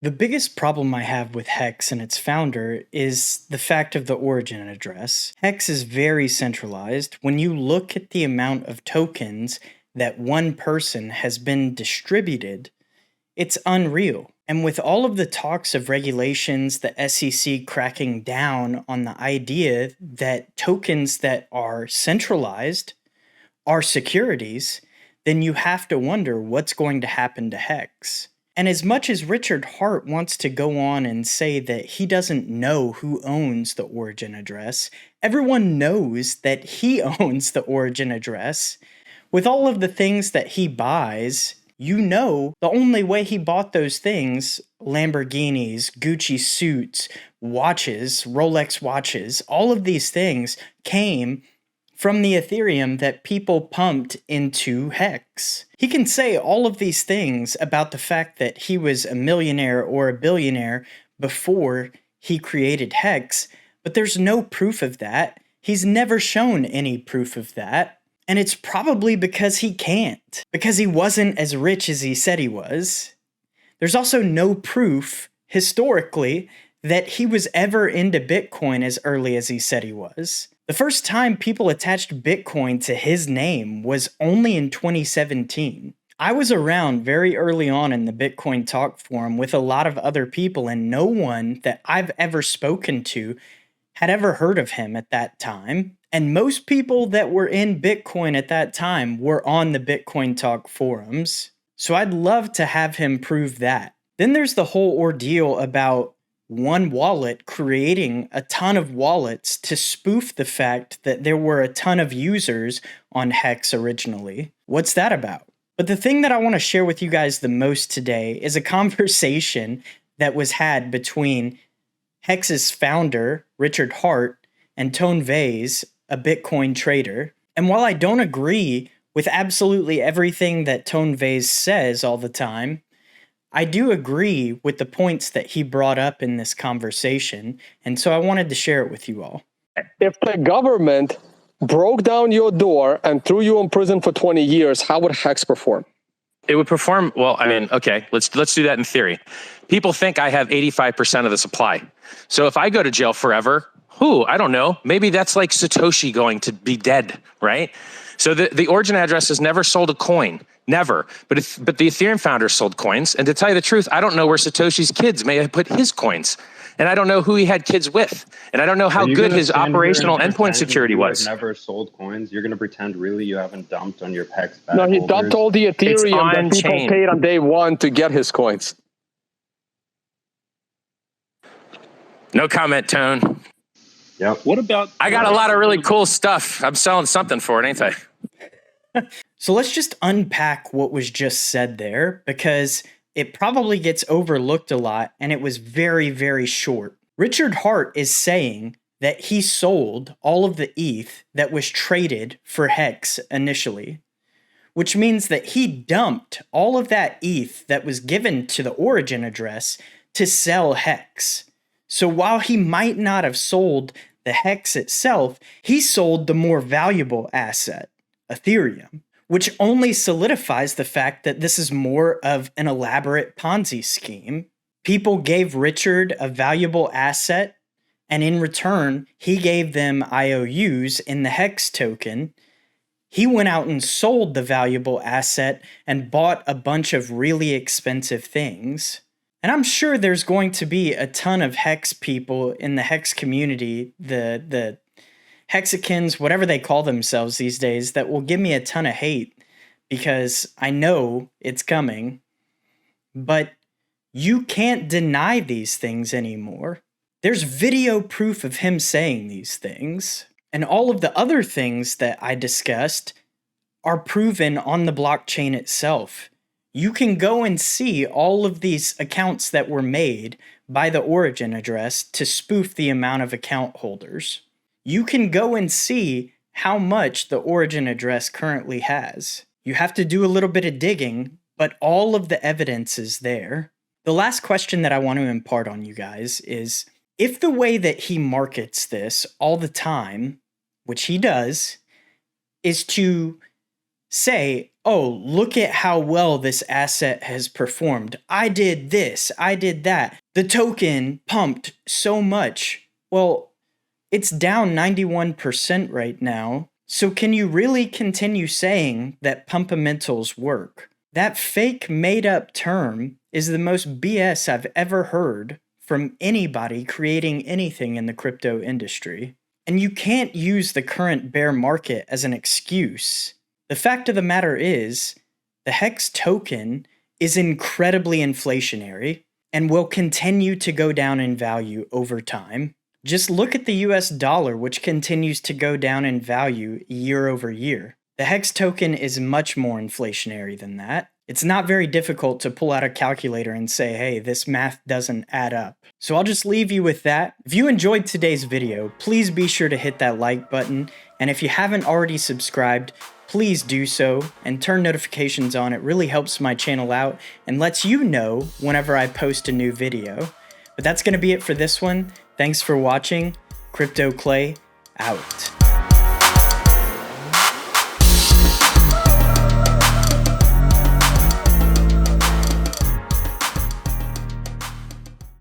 The biggest problem I have with HEX and its founder is the fact of the origin address. HEX is very centralized. When you look at the amount of tokens that one person has been distributed, it's unreal. And with all of the talks of regulations, the SEC cracking down on the idea that tokens that are centralized are securities, then you have to wonder what's going to happen to HEX. And as much as Richard Hart wants to go on and say that he doesn't know who owns the origin address, everyone knows that he owns the origin address. With all of the things that he buys, you know the only way he bought those things, Lamborghinis, Gucci suits, watches, Rolex watches, all of these things came from the Ethereum that people pumped into HEX. He can say all of these things about the fact that he was a millionaire or a billionaire before he created HEX, but there's no proof of that. He's never shown any proof of that. And it's probably because he can't, because he wasn't as rich as he said he was. There's also no proof, historically, that he was ever into Bitcoin as early as he said he was. The first time people attached Bitcoin to his name was only in 2017. I was around very early on in the Bitcoin Talk forum with a lot of other people, and no one that I've ever spoken to had ever heard of him at that time. And most people that were in Bitcoin at that time were on the Bitcoin Talk forums. So I'd love to have him prove that. Then there's the whole ordeal about one wallet creating a ton of wallets to spoof the fact that there were a ton of users on HEX originally. What's that about? But the thing that I want to share with you guys the most today is a conversation that was had between HEX's founder, Richard Hart, and Tone Vays, a Bitcoin trader. And while I don't agree with absolutely everything that Tone Vays says all the time, I do agree with the points that he brought up in this conversation, and so I wanted to share it with you all. If the government broke down your door and threw you in prison for 20 years, how would HEX perform? It would perform, well, I mean, okay, let's do that in theory. People think I have 85% of the supply. So if I go to jail forever, I don't know, maybe that's like Satoshi going to be dead, right? So the origin address has never sold a coin. Never. But the Ethereum founder sold coins. And to tell you the truth, I don't know where Satoshi's kids may have put his coins. And I don't know who he had kids with. And I don't know how good his operational endpoint security was. Never sold coins. You're going to pretend really you haven't dumped on your HEX back. No, he dumped all the Ethereum that people paid on day one to get his coins. No comment, Tone. Yep. What about... I got a lot of really cool stuff. I'm selling something for it, ain't I? So let's just unpack what was just said there, because it probably gets overlooked a lot, and it was very, very short. Richard Hart is saying that he sold all of the ETH that was traded for HEX initially, which means that he dumped all of that ETH that was given to the origin address to sell HEX. So while he might not have sold the HEX itself, he sold the more valuable asset, Ethereum, which only solidifies the fact that this is more of an elaborate Ponzi scheme. People gave Richard a valuable asset, and in return, he gave them IOUs in the HEX token. He went out and sold the valuable asset and bought a bunch of really expensive things. And I'm sure there's going to be a ton of HEX people in the HEX community, the Hexicans, whatever they call themselves these days, that will give me a ton of hate because I know it's coming. But you can't deny these things anymore. There's video proof of him saying these things. And all of the other things that I discussed are proven on the blockchain itself. You can go and see all of these accounts that were made by the origin address to spoof the amount of account holders. You can go and see how much the origin address currently has. You have to do a little bit of digging, but all of the evidence is there. The last question that I want to impart on you guys is, if the way that he markets this all the time, which he does, is to say, oh, look at how well this asset has performed. I did this, I did that. The token pumped so much. Well, it's down 91% right now. So can you really continue saying that pumpamentals work? That fake made-up term is the most BS I've ever heard from anybody creating anything in the crypto industry. And you can't use the current bear market as an excuse. The fact of the matter is, the HEX token is incredibly inflationary and will continue to go down in value over time. Just look at the US dollar, which continues to go down in value year over year. The HEX token is much more inflationary than that. It's not very difficult to pull out a calculator and say, hey, this math doesn't add up. So I'll just leave you with that. If you enjoyed today's video, please be sure to hit that like button. And if you haven't already subscribed, please do so and turn notifications on. It really helps my channel out and lets you know whenever I post a new video. But that's going to be it for this one. Thanks for watching. Crypto Clay out.